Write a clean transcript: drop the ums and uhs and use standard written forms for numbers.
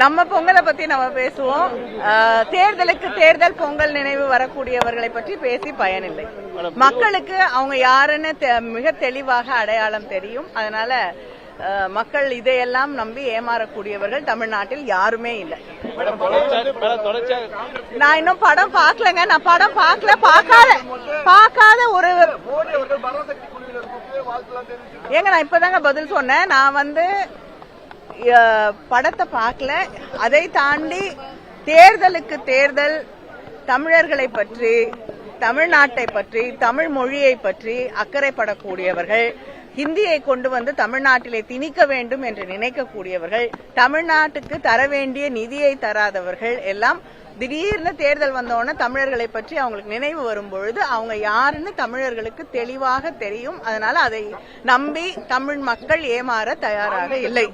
நம்ம பொங்கலை பத்தி நம்ம பேசுவோம். தேர்தலுக்கு தேர்தல் பொங்கல் நினைவு வரக்கூடியவர்களை பற்றி பேசி பயனில்லை. மக்களுக்கு அவங்க யாருன்னு மிக தெளிவாக அடையாளம் தெரியும். அதனால மக்கள் இதையெல்லாம் நம்பி ஏமாறக்கூடியவர்கள் தமிழ்நாட்டில் யாருமே இல்லை. நான் இன்னும் படம் பார்க்கலங்க. நான் படம் பார்க்காத ஒரு ஏங்க நான் இப்பதாங்க பதில் சொன்னேன். நான் படத்தை பார்க்கல. அதை தாண்டி தேர்தலுக்கு தேர்தல் தமிழர்களை பற்றி, தமிழ்நாட்டை பற்றி, தமிழ் மொழியை பற்றி அக்கறைப்படக்கூடியவர்கள், ஹிந்தியை கொண்டு வந்து தமிழ்நாட்டிலே திணிக்க வேண்டும் என்று நினைக்கக்கூடியவர்கள், தமிழ்நாட்டுக்கு தர வேண்டிய நிதியை தராதவர்கள் எல்லாம் திடீர்னு தேர்தல் வந்தோடனே தமிழர்களை பற்றி அவங்களுக்கு நினைவு வரும்பொழுது அவங்க யாருன்னு தமிழர்களுக்கு தெளிவாக தெரியும். அதனால அதை நம்பி தமிழ் மக்கள் ஏமாற தயாராக இல்லை.